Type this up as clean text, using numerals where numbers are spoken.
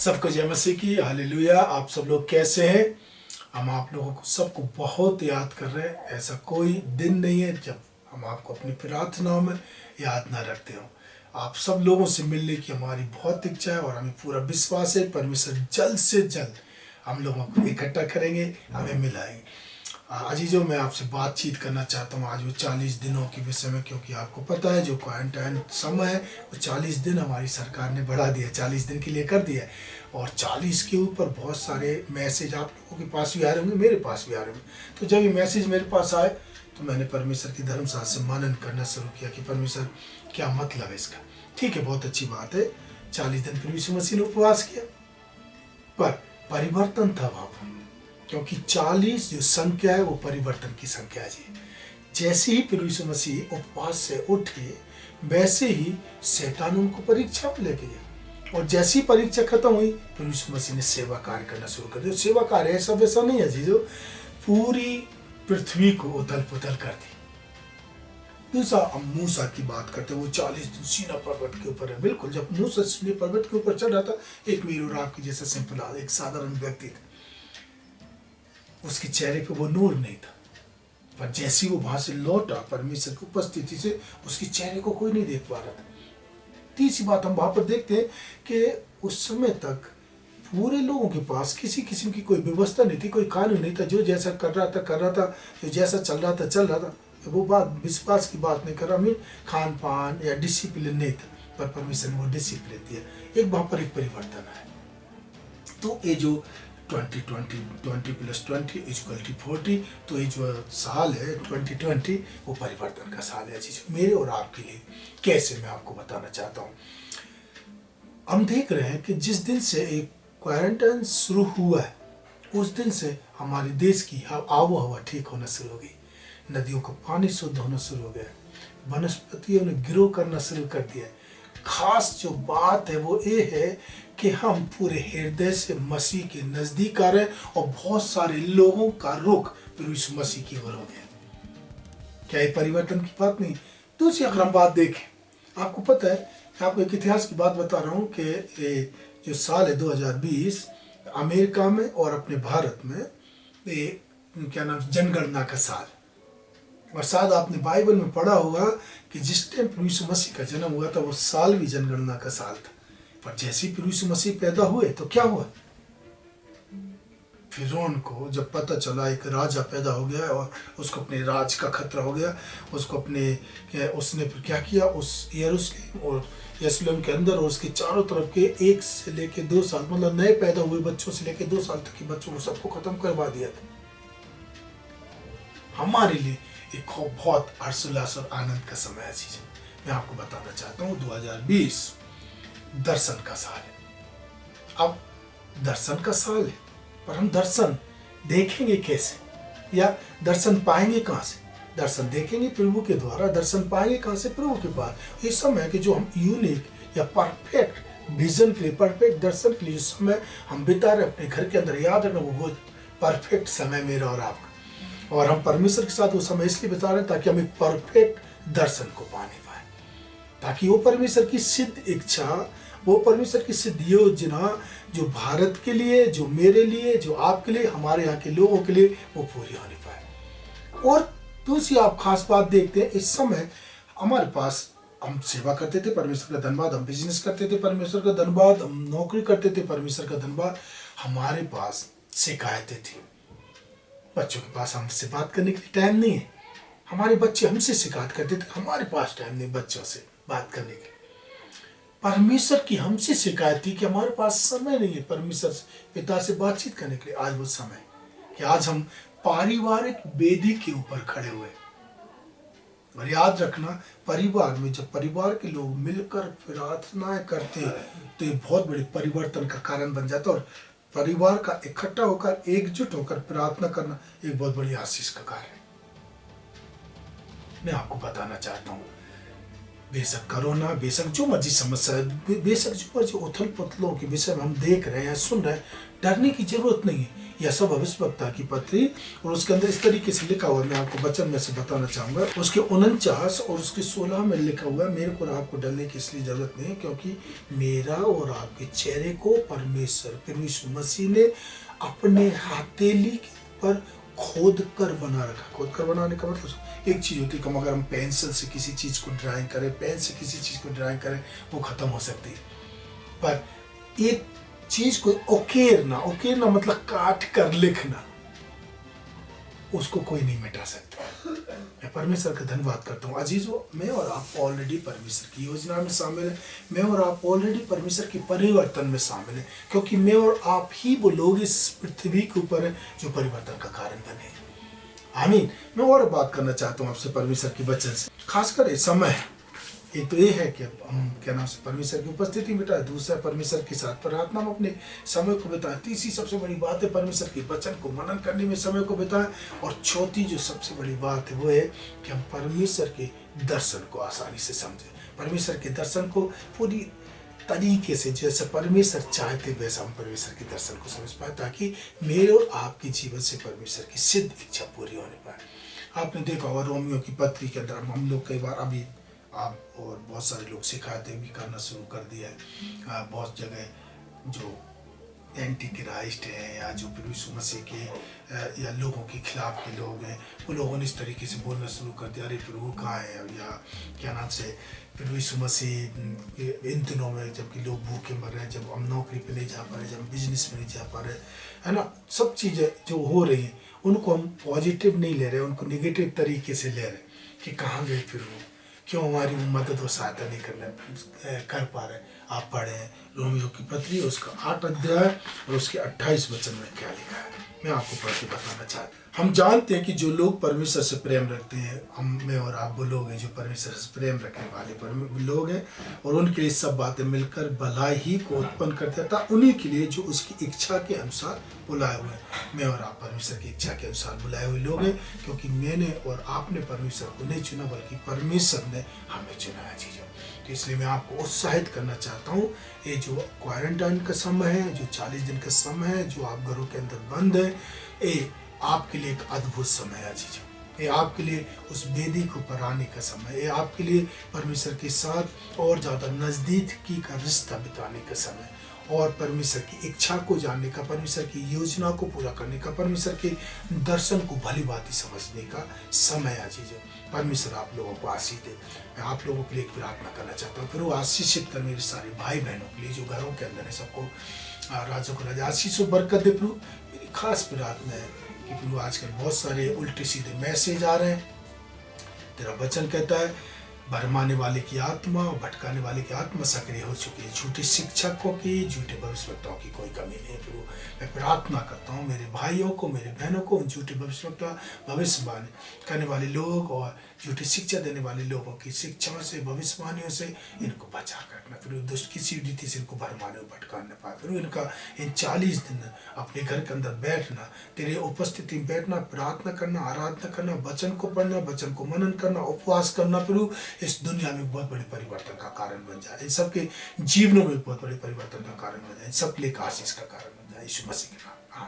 सबको जय मसीह की हालेलुया। आप सब लोग कैसे हैं? हम आप लोगों को सबको बहुत याद कर रहे हैं। ऐसा कोई दिन नहीं है जब हम आपको अपनी प्रार्थनाओं में याद ना रखते हो। आप सब लोगों से मिलने की हमारी बहुत इच्छा है और हमें पूरा विश्वास है परमेश्वर जल्द से जल्द हम लोगों को इकट्ठा करेंगे, हमें मिलाएंगे। अजीजों, मैं आपसे बातचीत करना चाहता हूँ आज वो 40 दिनों के विषय में, क्योंकि आपको पता है जो क्वारंटाइन समय है वो 40 दिन हमारी सरकार ने बढ़ा दिया, 40 दिन के लिए कर दिया है। और 40 के ऊपर बहुत सारे मैसेज आप लोगों के पास भी आ रहे होंगे, मेरे पास भी आ रहे होंगे। तो जब ये मैसेज मेरे पास आए तो मैंने परमेश्वर की धर्मशास्त्र से मनन करना शुरू किया कि परमेश्वर क्या मतलब है इसका। ठीक है, बहुत अच्छी बात है। 40 दिन फिर यीशु मसीह ने उपवास किया, पर परिवर्तन था वहाँ पर, क्योंकि 40 जो संख्या है वो परिवर्तन की संख्या है जी। जैसे ही फिर यीशु मसीह उपवास से उठे वैसे ही शैतान उनको परीक्षा में लेके गया, और जैसी परीक्षा खत्म हुई फिर यीशु मसीह ने सेवा कार्य करना शुरू कर दिया। सेवा कार्य ऐसा वैसा नहीं है जी जो पूरी पृथ्वी को उथल पुथल कर दी। दूसरा, हम मूसा की बात करते हैं। वो 40 दिन सीना पर्वत के ऊपर है। बिल्कुल, जब मूसा सीना पर्वत के ऊपर चढ़ रहा था, एक मीर और आपकी जैसा सिंपल एक साधारण व्यक्ति था। उसके चेहरे पे वो नूर नहीं था, पर जैसे वो वहां से लौटा परमेश्वर की उपस्थिति से, उसके चेहरे को कोई नहीं देख पा रहा था। तीसरी बात हम वहां पर देखते हैं कि उस समय तक पूरे लोगों के पास किसी किस्म की कोई व्यवस्था नहीं थी, कोई कानून नहीं था। जो जैसा कर रहा था, जो जैसा चल रहा था। वो बात विश्वास की बात नहीं कर रहा, मैं खान पान या डिसिप्लिन नहीं था, पर परमेश्वर ने वो डिसिप्लिन दिया। एक वहां पर एक परिवर्तन है। तो ये जो 20+20=40, तो ये जो साल है 2020 वो परिवर्तन का साल है जी, मेरे और आपके लिए। कैसे, मैं आपको बताना चाहता हूँ। हम देख रहे हैं कि जिस दिन से एक क्वारंटाइन शुरू हुआ है उस दिन से हमारे देश की आबो हवा ठीक होना शुरू हो गई। नदियों का पानी शुद्ध होना शुरू हो गया, वनस्पतियों ने ग्रो करना शुरू कर दिया। खास जो बात है वो ये है कि हम पूरे हृदय से मसीह के नजदीक आ रहे हैं और बहुत सारे लोगों का रुख फिर यीशु मसीह की ओर हो गया। क्या ये परिवर्तन की बात नहीं? दूसरी अगर हम बात देखें, आपको पता है, मैं आपको एक इतिहास की बात बता रहा हूँ कि जो साल है 2020 अमेरिका में और अपने भारत में ये क्या नाम, जनगणना का साल। और शायद आपने बाइबल में पढ़ा होगा कि जिस टाइम प्रभु यीशु मसीह का जन्म हुआ था वो साल भी जनगणना का साल था। पर जैसे ही प्रभु यीशु मसीह पैदा हुए तो क्या हुआ, फिरौन को जब पता चला एक राजा पैदा हो गया और उसको अपने राज का खतरा हो गया, उसने फिर क्या किया, उस यरूशलेम और यरूशलेम के अंदर और उसके चारों तरफ के 1 से लेके 2 साल, मतलब नए पैदा हुए बच्चों से लेके 2 साल तक के बच्चों को सबको खत्म करवा दिया था। हमारे लिए एक बहुत हर्षोल्लास और आनंद का समय है चीज। मैं आपको बताना चाहता हूँ 2020 दर्शन का साल है। अब दर्शन का साल है, पर हम दर्शन देखेंगे कैसे, या दर्शन पाएंगे कहाँ से? दर्शन देखेंगे प्रभु के द्वारा, दर्शन पाएंगे कहाँ से? प्रभु के पास। इस समय के जो हम यूनिक या परफेक्ट विजन के लिए, परफेक्ट दर्शन के लिए जो समय हम बिता रहे अपने घर के अंदर, याद रखना वो परफेक्ट समय मेरा और आपका। और हम परमेश्वर के साथ वो समय इसलिए बिता रहे हैं ताकि हम एक परफेक्ट दर्शन को पाने पाए, ताकि वो परमेश्वर की सिद्ध इच्छा, वो परमेश्वर की सिद्ध योजना जो भारत के लिए, जो मेरे लिए, जो आपके लिए, हमारे यहाँ के लोगों के लिए, वो पूरी होने पाए। और दूसरी आप खास बात देखते हैं, इस समय हमारे पास, हम सेवा करते थे, परमेश्वर का धन्यवाद, हम बिजनेस करते थे, परमेश्वर का धन्यवाद, हम नौकरी करते थे, परमेश्वर का धन्यवाद। हमारे पास शिकायतें थी, बच्चों के पास हमसे बात करने के लिए टाइम नहीं है। हमारे बच्चे हमसे शिकायत करते थे, हमारे पास टाइम नहीं बच्चों से बात करने के लिए। परमेश्वर की हमसे शिकायत थी कि हमारे पास समय नहीं है परमेश्वर पिता से बातचीत करने के लिए। आज वो समय कि आज हम पारिवारिक वेदी के ऊपर खड़े हुए। और याद रखना, परिवार में जब परिवार के लोग मिलकर प्रार्थनाएं करते तो ये बहुत बड़े परिवर्तन का कारण बन जाता। और परिवार का इकट्ठा होकर, एकजुट होकर प्रार्थना करना एक बहुत बड़ी आशीष का कार्य है। मैं आपको बताना चाहता हूँ, बेशक कोरोना, बेशक जो मर्जी समस्या है, बेशक जो मर्जी उथल पुथलों के विषय में हम देख रहे हैं, सुन रहे हैं, डरने की जरूरत नहीं है। यह सब भविष्यवक्ता की पत्री, और उसके अंदर इस तरीके से लिखा हुआ है, मैं आपको वचन में से बताना चाहूंगा। उसके 49 और उसके 16 में लिखा हुआ है, मेरे को और आपको डरने की इसलिए जरूरत नहीं है क्योंकि मेरा और आपके चेहरे को परमेश्वर प्रभु यीशु मसीह ने अपने हथेली पर खोद कर बना रखा। खोद कर बनाने का मतलब एक चीज होती है कि अगर हम पेंसिल से किसी चीज को ड्राइंग करें, पेन से किसी चीज को ड्राइंग करें, वो खत्म हो सकती है। पर एक चीज को उकेरना, उकेरना मतलब काट कर लिखना, उसको कोई नहीं मिटा सकता। मैं परमेश्वर का धन्यवाद करता हूँ। अजीजों, मैं और आप ऑलरेडी परमेश्वर की योजना में शामिल है। मैं और आप ऑलरेडी परमेश्वर के परिवर्तन में शामिल है, क्योंकि मैं और आप ही वो लोग इस पृथ्वी के ऊपर है जो परिवर्तन का कारण बने। आमीन। मैं और बात करना चाहता हूँ आपसे परमेश्वर के वचन से, खासकर इस समय। एक तो ये है कि हम क्या नाम से परमेश्वर की उपस्थिति में बिताए, दूसरा परमेश्वर के साथ प्रार्थना में अपने समय को बिताएं, तीसरी सबसे बड़ी बात है परमेश्वर के वचन को मनन करने में समय को बिताएं, और चौथी जो सबसे बड़ी बात है वो है कि हम परमेश्वर के दर्शन को आसानी से समझें। परमेश्वर के दर्शन को पूरी तरीके से जैसे परमेश्वर चाहते वैसा हम परमेश्वर के दर्शन को समझ पाए, ताकि मेरे और आपके जीवन से परमेश्वर की सिद्ध इच्छा पूरी होने पाए। आपने देखा होगा रोमियो की पत्री के अंदर हम लोग कई बार अभी आप और बहुत सारे लोग शिकायतें भी करना शुरू कर दिया है। बहुत जगह जो एंटी क्राइस्ट हैं या जो प्रभु यीशु मसीह के या लोगों के खिलाफ के लोग हैं, वो लोगों ने इस तरीके से बोलना शुरू कर दिया, अरे प्रभु कहाँ है, या क्या नाम से प्रभु यीशु मसीह इन दिनों में जबकि लोग भूखे मर रहे हैं, जब हम नौकरी पे नहीं जा पा रहे, जब हम बिजनेस में नहीं जा पा रहे, है ना, सब चीज़ें जो हो रही हैं उनको हम पॉजिटिव नहीं ले रहे, उनको निगेटिव तरीके से ले रहे कि कहाँ गए प्रभु, क्यों हमारी मदद और सहायता नहीं कर पा रहे। आप पढ़ें रोमियो की पत्री, उसका 8 अध्याय और उसके 28 वचन में क्या लिखा है, मैं आपको पढ़ के बताना चाहता हूँ। हम जानते हैं कि जो लोग परमेश्वर से प्रेम रखते हैं, हम मैं और आप वो लोग हैं जो परमेश्वर से प्रेम रखने वाले लोग हैं, और उनके लिए सब बातें मिलकर भलाई ही को उत्पन्न करते था, उन्हीं के लिए जो उसकी इच्छा के अनुसार बुलाए हुए हैं। मैं और आप परमेश्वर की इच्छा के अनुसार बुलाए हुए लोग हैं, क्योंकि मैंने और आपने परमेश्वर को नहीं चुना, बल्कि परमेश्वर ने हमें चुना है चीज़ों। तो इसलिए मैं आपको उत्साहित करना चाहता हूँ, ये जो क्वारंटाइन का समय है, जो 40 दिन का समय है, जो आप घरों के अंदर बंद है, ये आपके लिए एक अद्भुत समय है चीज़ों। ये आपके लिए उस वेदी को पर आने का समय, ये आपके लिए परमेश्वर के साथ और ज़्यादा नज़दीकी का रिश्ता बिताने का समय, और परमेश्वर की इच्छा को जानने का, परमेश्वर की योजना को पूरा करने का, परमेश्वर के दर्शन को भली भांति समझने का समय है चीज़ें। परमेश्वर आप लोगों को आशीष दे। मैं आप लोगों के लिए एक प्रार्थना करना चाहता हूँ, फिर वो आशीषित कर मेरे सारे भाई बहनों के लिए जो घरों के अंदर है, सबको राजों को राजा आशीष और बरकत दे। प्रभु मेरी खास प्रार्थना है कि प्रभु आजकल बहुत सारे उल्टे सीधे मैसेज आ रहे हैं। तेरा वचन कहता है भरमाने वाले की आत्मा और भटकाने वाले की आत्मा सक्रिय हो चुकी है। झूठे शिक्षकों की, झूठे भविष्यवक्ताओं की कोई कमी नहीं है। प्रभु मैं प्रार्थना करता हूँ मेरे भाइयों को, मेरे बहनों को, उन झूठे भविष्यवक्ता, भविष्यवाणी करने वाले लोग और झूठी शिक्षा देने वाले लोगों की शिक्षाओं से, भविष्यवाणियों से इनको बचा करना। फिर दुष्ट किसी रीति से इनको भरमाने और भटकाने पाए। फिर इनका इन 40 दिन अपने घर के अंदर बैठना, तेरे उपस्थिति में बैठना, प्रार्थना करना, आराधना करना, वचन को पढ़ना, वचन को मनन करना, उपवास करना, फिर इस दुनिया में बहुत बड़े परिवर्तन का कारण बन जाए। इन सबके जीवनों में बहुत बड़े परिवर्तन का कारण बन जाए। इन सब के लिए आशीष का कारण बन जाए। यीशु मसीह के नाम।